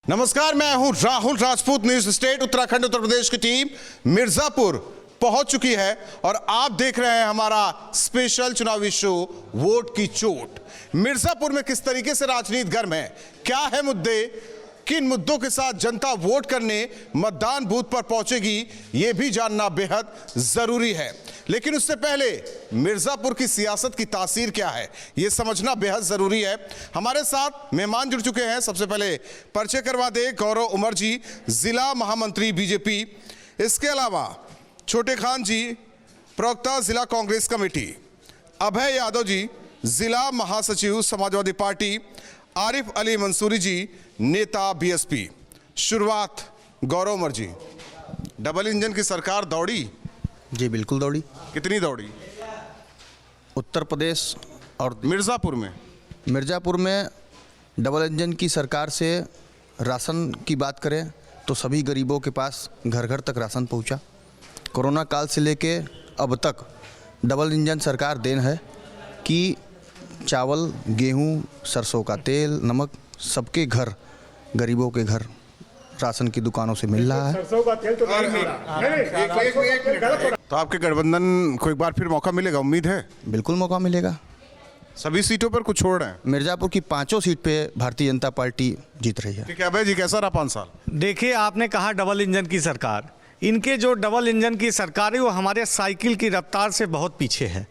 नमस्कार, मैं हूं राहुल राजपूत। न्यूज स्टेट उत्तराखंड उत्तर प्रदेश की टीम मिर्जापुर पहुंच चुकी है और आप देख रहे हैं हमारा स्पेशल चुनावी शो वोट की चोट। मिर्जापुर में किस तरीके से राजनीति गर्म है, क्या है मुद्दे, किन मुद्दों के साथ जनता वोट करने मतदान बूथ पर पहुंचेगी, यह भी जानना बेहद जरूरी है। लेकिन उससे पहले मिर्जापुर की सियासत की तासीर क्या है, यह समझना बेहद जरूरी है। हमारे साथ मेहमान जुड़ चुके हैं। सबसे पहले परिचय करवा दे गौरव उमर जी, जिला महामंत्री बीजेपी। इसके अलावा छोटे खान जी, प्रवक्ता जिला कांग्रेस कमेटी। अभय यादव जी, जिला महासचिव समाजवादी पार्टी। आरिफ अली मंसूरी जी, नेता बीएसपी। शुरुआत गौरव उमर जी। डबल इंजन की सरकार दौड़ी? जी बिल्कुल दौड़ी। कितनी दौड़ी? उत्तर प्रदेश और मिर्जापुर में डबल इंजन की सरकार से राशन की बात करें तो सभी गरीबों के पास घर घर तक राशन पहुंचा। कोरोना काल से लेके अब तक डबल इंजन सरकार देन है कि चावल, गेहूं, सरसों का तेल, नमक सबके घर, गरीबों के घर राशन की दुकानों से मिल रहा है। सरसों का तेल तो नहीं मिल रहा। तो आपके गठबंधन को एक बार फिर मौका मिलेगा, उम्मीद है? बिल्कुल मौका मिलेगा। सभी सीटों पर कुछ छोड़ रहे हैं? मिर्जापुर की 5 सीट पे भारतीय जनता पार्टी जीत रही है। ठीक है अभय जी, कैसा रहा 5 साल? देखिए, आपने कहा डबल इंजन की सरकार, इनके जो डबल इंजन की सरकार है वो हमारे साइकिल की रफ्तार से बहुत पीछे है।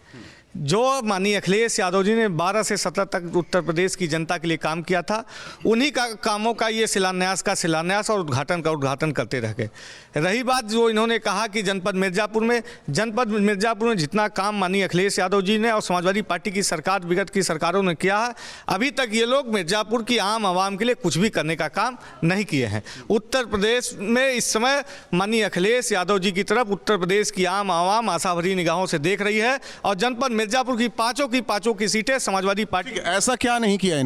जो माननीय अखिलेश यादव जी ने 12 से 17 तक उत्तर प्रदेश की जनता के लिए काम किया था, उन्हीं का कामों का ये शिलान्यास और उद्घाटन करते रह गए। रही बात जो इन्होंने कहा कि जनपद मिर्जापुर में जितना काम माननीय अखिलेश यादव जी ने और समाजवादी पार्टी की सरकार, विगत की सरकारों ने किया है, अभी तक ये लोग मिर्जापुर की आम आवाम के लिए कुछ भी करने का काम नहीं किए हैं। उत्तर प्रदेश में इस समय माननीय अखिलेश यादव जी की तरफ उत्तर प्रदेश की आम आवाम आशा भरी निगाहों से देख रही है और जनपद मिर्जापुर की पांचों की सीटें समाजवादी पार्टी। ऐसा क्या नहीं किया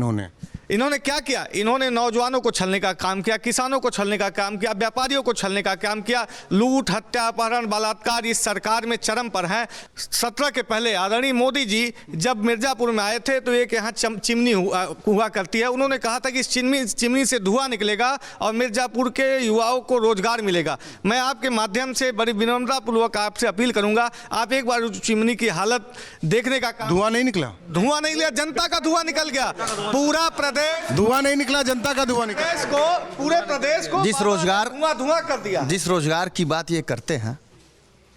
इन्होंने क्या किया? इन्होंने नौजवानों को छलने का काम किया, किसानों को छलने का काम किया, व्यापारियों को छलने का काम किया। लूट, हत्या, अपहरण, बलात्कार इस सरकार में चरम पर है। 17 के पहले आदरणीय मोदी जी जब मिर्जापुर में आए थे तो एक यहाँ चिमनी हुआ करती है। उन्होंने कहा था कि इस चिमनी से धुआं निकलेगा और मिर्जापुर के युवाओं को रोजगार मिलेगा। मैं आपके माध्यम से बड़ी विनम्रतापूर्वक आपसे अपील करूंगा, आप एक बार उस चिमनी की हालत देखने का। धुआं नहीं निकला? धुआं नहीं निकला, जनता का धुआं निकल गया। पूरा धुआं नहीं निकला, जनता का धुआं निकला। पूरे प्रदेश को धुआं कर दिया। जिस रोजगार की बात ये करते हैं,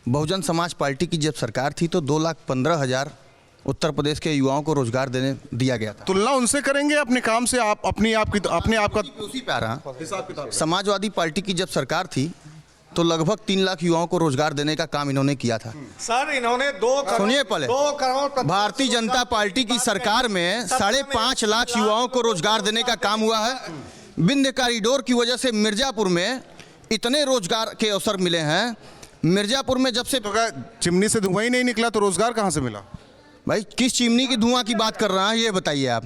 बहुजन समाज पार्टी की जब सरकार थी तो 2,15,000 उत्तर प्रदेश के युवाओं को रोजगार दिया गया था। तुलना उनसे करेंगे अपने काम से? आप अपने आप का उसी पे आ रहा। समाजवादी पार्टी की जब सरकार थी तो लगभग 3 लाख युवाओं को रोजगार देने का काम इन्होंने किया था। सर, इन्होंने 2 करोड़, सुनिए पहले, 2 करोड़ भारतीय जनता पार्टी की सरकार में 5.5 लाख युवाओं को रोजगार देने का काम हुआ है। विंध्य कॉरिडोर की वजह से मिर्जापुर में इतने रोजगार के अवसर मिले हैं। मिर्जापुर में जब से तो चिमनी से धुआं ही नहीं निकला तो रोजगार कहां से मिला? भाई, किस चिमनी की धुआं की बात कर रहे हैं ये बताइए आप।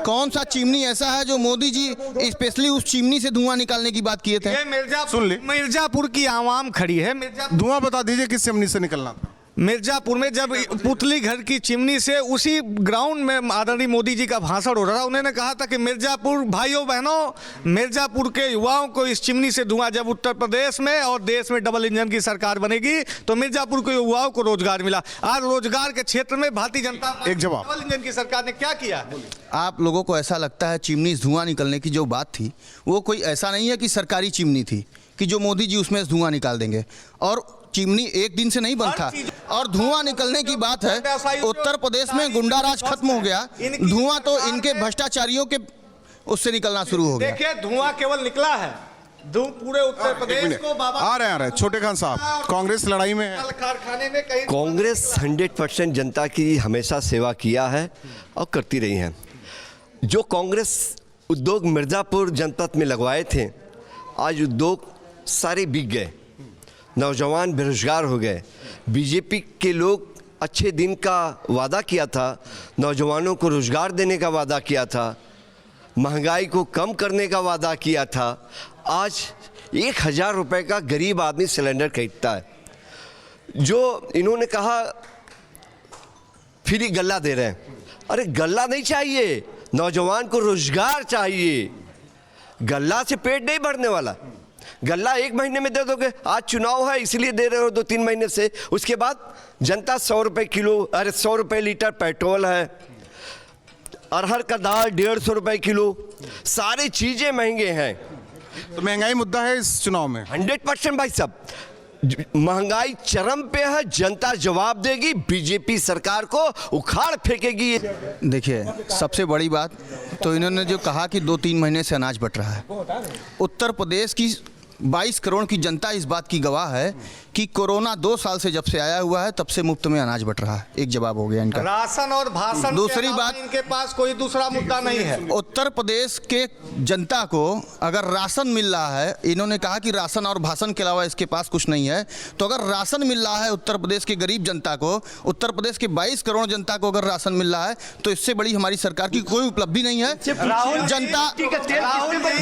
कौन सा चिमनी ऐसा है जो मोदी जी स्पेशली उस चिमनी से धुआं निकालने की बात किए थे? मिर्जापुर की आवाम खड़ी है। धुआं बता दीजिए किस चिमनी से निकलना था? मिर्जापुर में जब पुतली घर की चिमनी से, उसी ग्राउंड में आदरणीय मोदी जी का भाषण हो रहा था, उन्होंने कहा था कि मिर्जापुर भाइयों बहनों, मिर्जापुर के युवाओं को इस चिमनी से धुआं, जब उत्तर प्रदेश में और देश में डबल इंजन की सरकार बनेगी तो मिर्जापुर के युवाओं को रोजगार मिला। आज रोजगार के क्षेत्र में भारतीय जनता एक जवाब, डबल इंजन की सरकार ने क्या किया? आप लोगों को ऐसा लगता है चिमनी से धुआं निकलने की जो बात थी वो कोई ऐसा नहीं है कि सरकारी चिमनी थी कि जो मोदी जी उसमें से धुआं निकाल देंगे। और चिमनी एक दिन से नहीं बनता। और धुआं निकलने की बात है, उत्तर प्रदेश में गुंडा राज खत्म हो गया, धुआं तो इनके भ्रष्टाचारियों के उससे निकलना शुरू हो गया। देखिए, धुआं केवल निकला है पूरे उत्तर प्रदेश को। आ रहे हैं छोटे खान साहब, कांग्रेस लड़ाई में है। कारखाने में कहीं कांग्रेस 100% जनता की हमेशा सेवा किया है और करती रही है। जो कांग्रेस उद्योग मिर्जापुर जनपद में लगवाए थे, आज उद्योग सारे बिक गए, नौजवान बेरोजगार हो गए। बीजेपी के लोग अच्छे दिन का वादा किया था, नौजवानों को रोजगार देने का वादा किया था, महंगाई को कम करने का वादा किया था। आज 1,000 रुपये का गरीब आदमी सिलेंडर खरीदता है। जो इन्होंने कहा फ्री गल्ला दे रहे हैं, अरे गल्ला नहीं चाहिए, नौजवान को रोजगार चाहिए। गल्ला से पेट नहीं भरने वाला। गल्ला 1 महीने में दे दोगे, आज चुनाव है इसलिए दे रहे हो 2-3 महीने से। उसके बाद जनता 100 रुपये किलो, अरे 100 रुपये लीटर पेट्रोल है, अरहर का दाल 150 रुपये किलो, सारी चीज़ें महंगे हैं। तो महंगाई मुद्दा है इस चुनाव में। 100% भाई साहब, महंगाई चरम पे है। जनता जवाब देगी, बीजेपी सरकार को उखाड़ फेंकेगी। देखिए, सबसे बड़ी बात तो इन्होंने जो कहा कि 2-3 महीने से अनाज बट रहा है। उत्तर प्रदेश की 22 करोड़ की जनता इस बात की गवाह है कि कोरोना 2 साल से जब से आया हुआ है तब से मुफ्त में अनाज बट रहा है। एक जवाब हो गया इनका। राशन और भाषण दूसरी के अलावा बात, इनके पास कोई दूसरा मुद्दा नहीं है। उत्तर प्रदेश के जनता को अगर राशन मिल रहा है, इन्होंने कहा कि राशन और भाषण के अलावा इसके पास कुछ नहीं है, तो अगर राशन मिल रहा है उत्तर प्रदेश के गरीब जनता को, उत्तर प्रदेश के 22 करोड़ जनता को अगर राशन मिल रहा है, तो इससे बड़ी हमारी सरकार की कोई उपलब्धि नहीं है।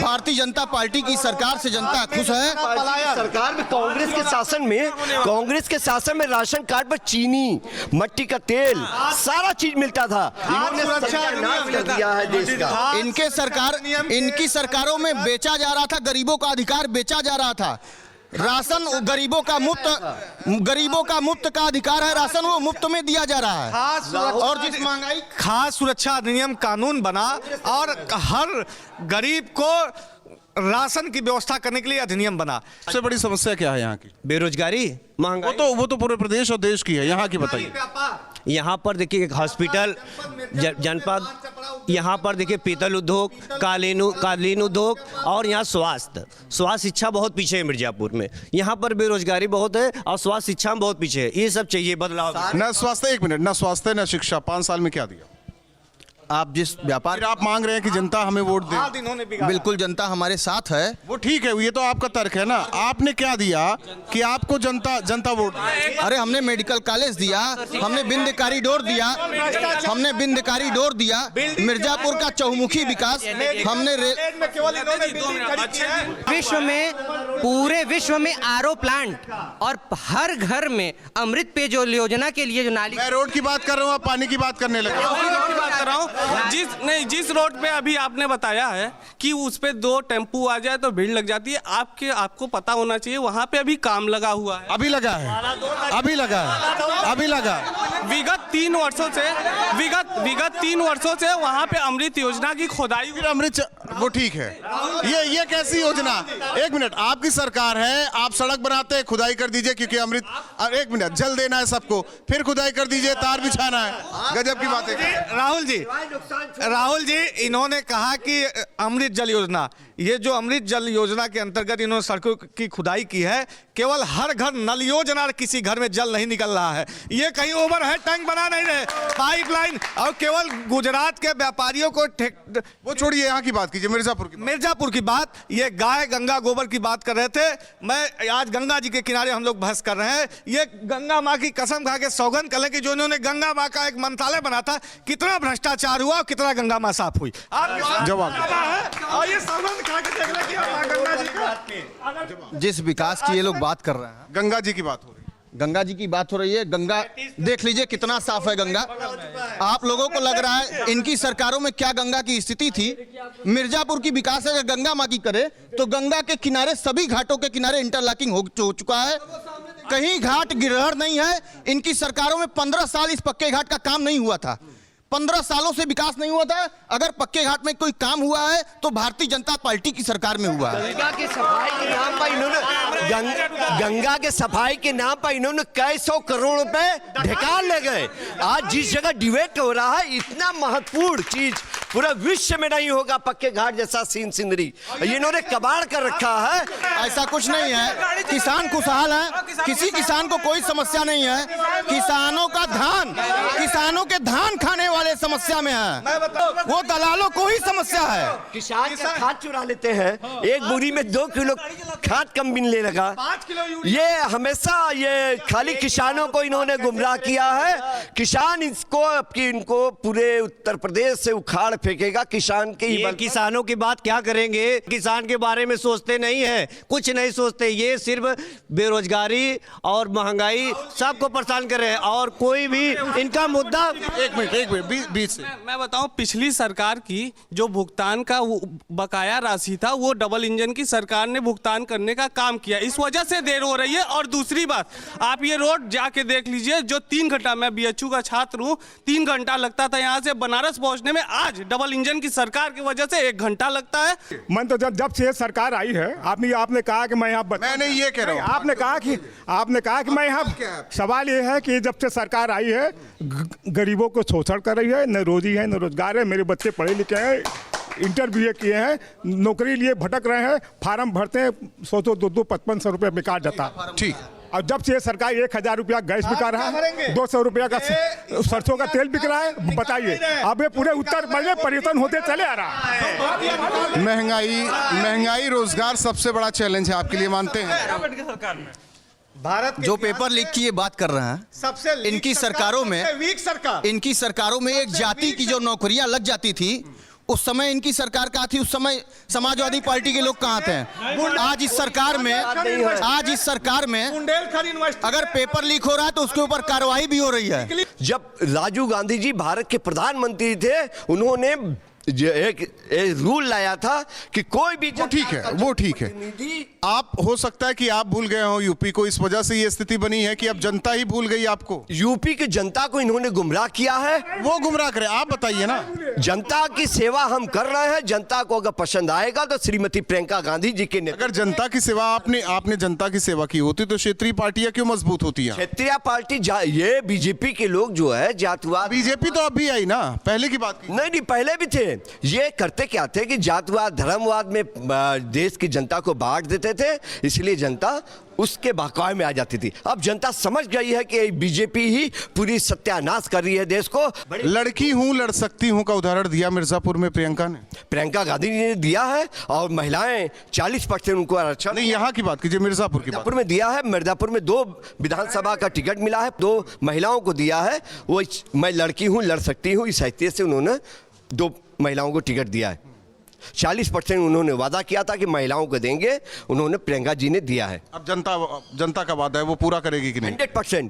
भारतीय जनता पार्टी की सरकार से जनता खुश है। सरकार में कांग्रेस के शासन में राशन कार्ड पर चीनी, मट्टी का तेल, सारा चीज मिलता था। इन्होंने सत्यानाश कर दिया है देश का। इनकी सरकारों में बेचा जा रहा था, गरीबों का अधिकार बेचा जा रहा था। राशन गरीबों का मुफ्त का अधिकार है, राशन वो मुफ्त में दिया जा रहा है। और जिस महंगाई, खास सुरक्षा अधिनियम कानून बना और हर गरीब को राशन की व्यवस्था करने के लिए अधिनियम बना। सबसे बड़ी समस्या क्या है यहाँ की? बेरोजगारी, महंगाई। वो तो पूरे प्रदेश और देश की है, यहाँ की बताइए। यहाँ पर देखिए एक हॉस्पिटल, जनपद, यहाँ पर देखिए पीतल उद्योग, कालीन उद्योग, और यहाँ स्वास्थ्य शिक्षा बहुत पीछे है मिर्जापुर में। यहाँ पर बेरोजगारी बहुत है और स्वास्थ्य शिक्षा में बहुत पीछे है। ये सब चाहिए बदलाव। न स्वास्थ्य, 1 मिनट, न स्वास्थ्य न शिक्षा, 5 साल में क्या दिया? आप जिस व्यापार, फिर आप मांग रहे हैं कि जनता हमें वोट दे। बिल्कुल जनता हमारे साथ है। वो ठीक है, ये तो आपका तर्क है ना। आपने क्या दिया कि आपको जनता वोट दे? अरे हमने मेडिकल कॉलेज दिया, हमने बिंद कॉरिडोर दिया, मिर्जापुर का चहुमुखी विकास हमने विश्व में, पूरे विश्व में आरओ प्लांट और हर घर में अमृत पेयजल योजना के लिए जो नाली। मैं रोड की बात कर रहा हूँ, आप पानी की बात करने लगे। बात कर रहा हूँ। जिस रोड पे अभी आपने बताया है कि उस पे 2 टेम्पू आ जाए तो भीड़ लग जाती है, आपको पता होना चाहिए वहाँ पे अभी काम लगा हुआ है। अभी लगा विगत 3 वर्षों से वहाँ पे अमृत योजना की खोदाई। वो ठीक है, ये कैसी योजना? 1 मिनट, आपकी सरकार है, आप सड़क बनाते हैं, खुदाई कर दीजिए क्योंकि अमृत। 1 मिनट, जल देना है सबको, फिर खुदाई कर दीजिए, तार बिछाना है। गजब की बात है। राहुल जी, इन्होंने कहा कि अमृत जल योजना, ये जो अमृत जल योजना के अंतर्गत इन्होंने सड़कों की खुदाई की है, केवल हर घर नल योजना, किसी घर में जल नहीं निकल रहा है। ये कहीं ओवरहेड टैंक बना नहीं रहे, पाइपलाइन, और केवल गुजरात के व्यापारियों को वो छोड़िए, यहाँ की बात कीजिए, मिर्जापुर की बात। ये गाय गंगा गोबर की बात कर रहे थे। मैं आज गंगा जी के किनारे हम लोग बहस कर रहे हैं। ये गंगा माँ की कसम खा के सौगंध करें कि जो इन्होंने गंगा माँ का एक मंत्रालय बना था, कितना भ्रष्टाचार हुआ और कितना गंगा माँ साफ हुई। जिस विकास की ये लोग बात कर रहे हैं, गंगा जी की बात हो रही है। गंगा जी की बात हो रही है। गंगा देख लीजिए कितना साफ है गंगा। आप लोगों को लग रहा है इनकी सरकारों में क्या गंगा की स्थिति थी। मिर्जापुर की विकास अगर गंगा माँ की करे तो गंगा के किनारे, सभी घाटों के किनारे इंटरलॉकिंग हो चुका है, कहीं घाट गिरहर नहीं है। इनकी सरकारों में 15 साल इस पक्के घाट का काम नहीं हुआ था। 15 सालों से विकास नहीं हुआ था। अगर पक्के घाट में कोई काम हुआ है तो भारतीय जनता पार्टी की सरकार में हुआ है। गंगा के सफाई के नाम पर इन्होंने कई 100 करोड़ रुपए ढकेल ले गए। आज जिस जगह डिबेट हो रहा है, इतना महत्वपूर्ण चीज पूरा विश्व में नहीं होगा, पक्के घाट जैसा सीन सिंदरी इन्होंने कबाड़ कर रखा है। ऐसा कुछ नहीं है, किसान खुशहाल है, किसी किसान को कोई समस्या नहीं है। किसानों के धान खाने वाले समस्या में है, वो दलालों को ही समस्या है। किसान का खाद चुरा लेते हैं, एक बोरी में 2 किलो खाद कम मिलने लगा। ये हमेशा ये खाली किसानों को इन्होंने गुमराह किया है। किसान इनको पूरे उत्तर प्रदेश से उखाड़ फेंकेगा किसान के ही ये बल पर। किसानों की बात क्या करेंगे, किसान के बारे में सोचते नहीं है, कुछ नहीं सोचते। ये सिर्फ बेरोजगारी और महंगाई सबको परेशान कर रहे हैं और कोई भी इनका मुद्दा। एक मिनट बीच से मैं बताऊं, पिछली सरकार की जो भुगतान का वो बकाया राशि था वो डबल इंजन की सरकार ने भुगतान करने का काम किया, इस वजह से देर हो रही है। और दूसरी बात, आप ये रोड जाके देख लीजिए, जो 3 घंटा, मैं बीएचयू का छात्र हूं, 3 घंटा लगता था यहाँ से बनारस पहुंचने में, आज डबल इंजन की सरकार की वजह से 1 घंटा लगता है। मन तो जब से ये सरकार आई है, आपने कहा कि मैं यहाँ मैं नहीं ये कह रहा हूँ। आपने कहा कि मैं यहाँ, सवाल ये है कि जब से सरकार आई है गरीबों को शोषण कर रही है, न रोजी है न रोजगार है। मेरे बच्चे पढ़े लिखे हैं, इंटरव्यू किए हैं, नौकरी लिए भटक रहे हैं, फार्म भरते हैं, 100 200 5500 रुपये बेकार जाता। ठीक। और जब से ये सरकार 1000 रुपया गैस बिका रहा है, 200 रुपया का सरसों का तेल बिक रहा है, बताइए अब ये पूरे उत्तर प्रदेश में परिवर्तन होते चले आ रहा है। महंगाई रोजगार सबसे बड़ा चैलेंज है आपके लिए, मानते हैं? जो पेपर लीक की ये बात कर रहे हैं, सबसे इनकी सरकारों में, वीक सरकार, इनकी सरकारों में एक जाति की जो नौकरियां लग जाती थी, उस समय इनकी सरकार कहाँ थी? उस समय समाजवादी पार्टी के लोग कहाँ थे? आज इस सरकार में बुंदेलखंड यूनिवर्सिटी अगर पेपर लीक हो रहा है तो उसके ऊपर कार्रवाई भी हो रही है। जब राजीव गांधी जी भारत के प्रधानमंत्री थे, उन्होंने एक रूल लाया था कि कोई भी, वो ठीक है। आप हो सकता है कि आप भूल गए हो यूपी को, इस वजह से ये स्थिति बनी है कि अब जनता ही भूल गई आपको। यूपी की जनता को इन्होंने गुमराह किया है। वो गुमराह करे, आप बताइए ना। जनता की सेवा हम कर रहे हैं, जनता को अगर पसंद आएगा तो श्रीमती प्रियंका गांधी जी के अगर जनता की सेवा आपने जनता की सेवा की होती तो क्षेत्रीय पार्टियां क्यों मजबूत होती हैं? क्षेत्रीय पार्टी, ये बीजेपी के लोग जो है जातवाद, बीजेपी तो अभी आई ना, पहले की बात की। नहीं पहले भी थे। ये करते क्या थे कि जातवाद धर्मवाद में देश की जनता को बांट देते थे, इसलिए जनता उसके बहकावे में आ जाती थी। अब जनता समझ गई है कि बीजेपी ही पूरी सत्यानाश कर रही है देश को। लड़की हूं लड़ सकती हूं का उदाहरण दिया मिर्जापुर में प्रियंका ने, प्रियंका गांधी जी ने दिया है, और महिलाएं 40% उनको आरक्षण। नहीं, यहाँ की बात कीजिए, मिर्जापुर की बात। मिर्जापुर में दिया है, मिर्जापुर में 2 विधानसभा का टिकट मिला है, 2 महिलाओं को दिया है। वो मैं लड़की हूँ लड़ सकती हूँ इस हैसियत से उन्होंने 2 महिलाओं को टिकट दिया है। 40% उन्होंने वादा किया था कि महिलाओं को देंगे, उन्होंने प्रियंका जी ने दिया है। अब जनता का वादा है, वो पूरा करेगी कि नहीं? 100%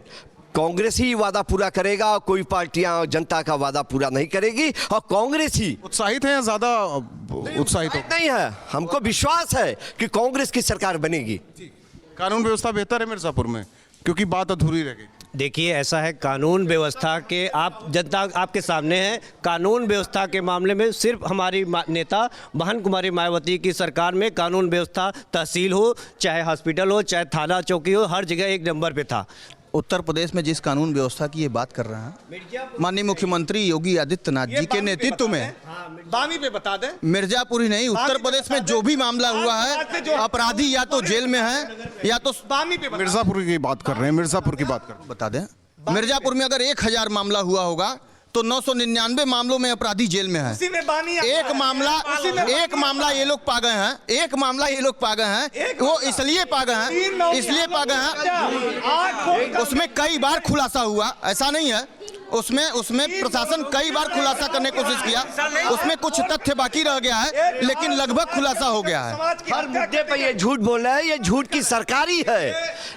कांग्रेस ही वादा पूरा करेगा, कोई पार्टियां जनता का वादा पूरा नहीं करेगी, और कांग्रेस ही। उत्साहित है या ज्यादा उत्साहित हो? नहीं है, हमको विश्वास है कि कांग्रेस की सरकार बनेगी। कानून व्यवस्था बेहतर है मिर्जापुर में, क्योंकि बात अधूरी रह गई। देखिए, ऐसा है, कानून व्यवस्था के आप जनता आपके सामने है। कानून व्यवस्था के मामले में सिर्फ हमारी नेता बहन कुमारी मायावती की सरकार में कानून व्यवस्था, तहसील हो चाहे हॉस्पिटल हो चाहे थाना चौकी हो, हर जगह 1 नंबर पे था। उत्तर प्रदेश में जिस कानून व्यवस्था की ये बात कर रहे हैं, माननीय मुख्यमंत्री योगी आदित्यनाथ जी के नेतृत्व में, बानी पे बता दे, मिर्जापुर ही नहीं उत्तर प्रदेश में जो भी मामला हुआ है, अपराधी या तो जेल में है या तो बानी पे मिर्जापुर की बात कर रहे हैं, मिर्जापुर की बात कर रहे हैं। बता दें, मिर्जापुर में अगर 1000 मामला हुआ होगा तो 999 मामलों में अपराधी जेल में है। एक मामला ये लोग पा गए हैं, वो इसलिए पा गए हैं, उसमें कई बार खुलासा हुआ, ऐसा नहीं है, उसमें प्रशासन कई बार खुलासा करने की कोशिश किया, उसमें कुछ तथ्य बाकी रह गया है, लेकिन लगभग खुलासा हो गया है। हर मुद्दे पर ये झूठ बोल रहा है, ये झूठ की सरकार ही है,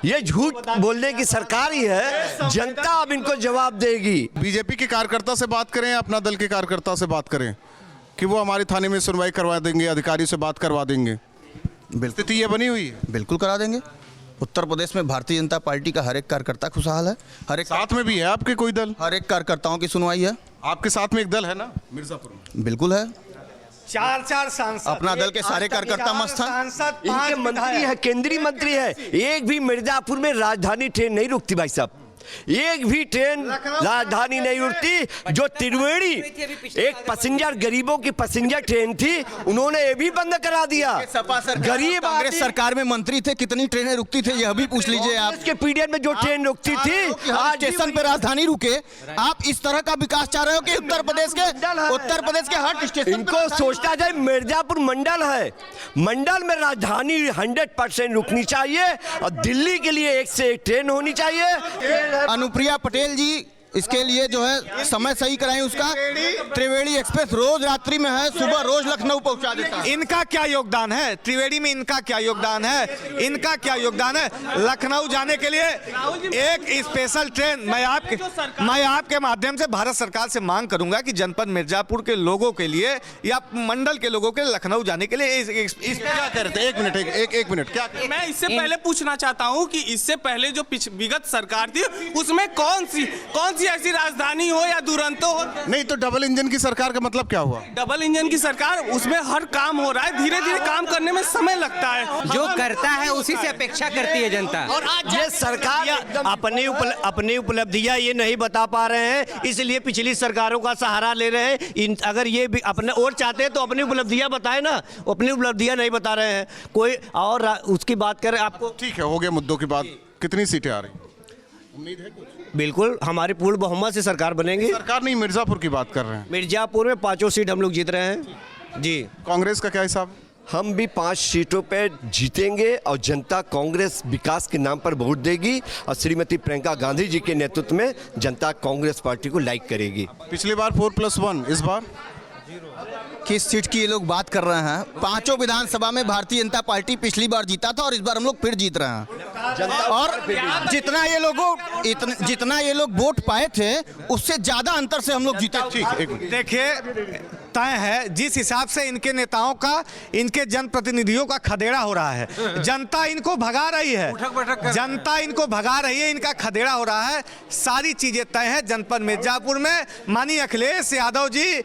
ये झूठ बोलने की सरकार ही है। जनता अब इनको जवाब देगी। बीजेपी के कार्यकर्ता से बात करें, अपना दल के कार्यकर्ता से बात करें कि वो हमारे थाने में सुनवाई करवा देंगे, अधिकारी से बात करवा देंगे, स्थिति ये बनी हुई है। बिल्कुल करा देंगे। उत्तर प्रदेश में भारतीय जनता पार्टी का हर एक कार्यकर्ता खुशहाल है, हर एक साथ में भी है आपके कोई दल? हर एक कार्यकर्ताओं की सुनवाई है। आपके साथ में एक दल है ना मिर्जापुर में? बिल्कुल है, 4 सांसद, अपना दल के सारे कार्यकर्ता मस्त हैं। इनके मंत्री है, केंद्रीय मंत्री है, एक भी मिर्जापुर में राजधानी ट्रेन नहीं रुकती भाई साहब, एक भी ट्रेन राजधानी नहीं रुकती। जो त्रिवेणी एक पैसेंजर, गरीबों की पैसेंजर ट्रेन थी, उन्होंने ये भी बंद करा दिया। गरीब कांग्रेस सरकार में मंत्री थे, कितनी ट्रेनें रुकती थी यह भी पूछ लीजिए आप। के पीरियड में जो ट्रेन रुकती थी, आज स्टेशन पे राजधानी रुके। आप इस तरह का विकास चाह रहे हो कि उत्तर प्रदेश के हर स्टेशन इनको सोचना चाहिए। मिर्जापुर मंडल है, मंडल में राजधानी 100% रुकनी चाहिए, और दिल्ली के लिए 1 से 1 ट्रेन होनी चाहिए। अनुप्रिया पटेल जी इसके लिए जो है समय सही कराएं उसका। त्रिवेणी एक्सप्रेस रोज रात्रि में है, सुबह रोज लखनऊ पहुंचा देता है। इनका क्या योगदान है त्रिवेणी में? इनका क्या योगदान है? इनका क्या योगदान है? लखनऊ जाने के लिए एक स्पेशल ट्रेन मैं आपके माध्यम से भारत सरकार से मांग करूंगा कि जनपद मिर्जापुर के लोगों के लिए या मंडल के लोगों के लिए लखनऊ जाने के लिए इस क्या कह रहे थे? एक मिनट क्या मैं इससे पहले पूछना चाहता हूं कि इससे पहले जो विगत सरकार थी उसमें कौन सी ऐसी राजधानी हो या दुरंतो हो? नहीं तो डबल इंजन की सरकार का मतलब क्या हुआ? डबल इंजन की सरकार, उसमें हर काम हो रहा है, धीरे धीरे काम करने में समय लगता है। जो करता है उसी से अपेक्षा करती है जनता। और आज ये सरकार अपनी उपलब्धियां ये नहीं बता पा रहे हैं, इसलिए पिछली सरकारों का सहारा ले रहे हैं। अगर ये भी अपने और चाहते हैं तो अपनी उपलब्धियां बताएं ना, अपनी उपलब्धियां नहीं बता रहे हैं कोई और उसकी बात करें आपको। ठीक है, हो गया मुद्दों की बात। कितनी सीटें आ रही? उम्मीद है कुछ? बिल्कुल हमारी पूर्ण बहुमत से सरकार बनेगी। सरकार नहीं, मिर्जापुर की बात कर रहे हैं। मिर्जापुर में 5 सीट हम लोग जीत रहे हैं जी। कांग्रेस का क्या हिसाब? हम भी 5 सीटों पे जीतेंगे और जनता कांग्रेस विकास के नाम पर वोट देगी और श्रीमती प्रियंका गांधी जी के नेतृत्व में जनता कांग्रेस पार्टी को लाइक करेगी। पिछली बार 4+1, इस बार किस सीट की ये लोग बात कर रहे हैं? 5 विधानसभा में भारतीय जनता पार्टी पिछली बार जीता था और इस बार हम लोग फिर जीत रहे हैं। और जितना ये लोग वोट पाए थे उससे ज्यादा अंतर से हम लोग जीते। ठीक, एक मिनट। देखिए तय है जिस हिसाब से इनके नेताओं का, इनके जनप्रतिनिधियों का खदेड़ा हो रहा है, जनता इनको भगा रही है, जनता इनको भगा रही है, इनका खदेड़ा हो रहा है। सारी चीजें तय है जनपद मिर्जापुर में माननीय अखिलेश यादव जी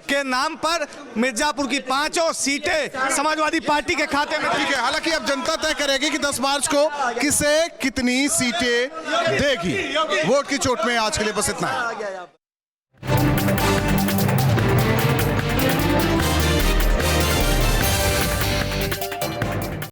के नाम पर मिर्जापुर की 5 सीटें समाजवादी पार्टी के खाते में। ठीक है, हालांकि अब जनता तय करेगी कि 10 मार्च को किसे कितनी सीटें देगी। वोट की चोट में आज के लिए बस इतना है।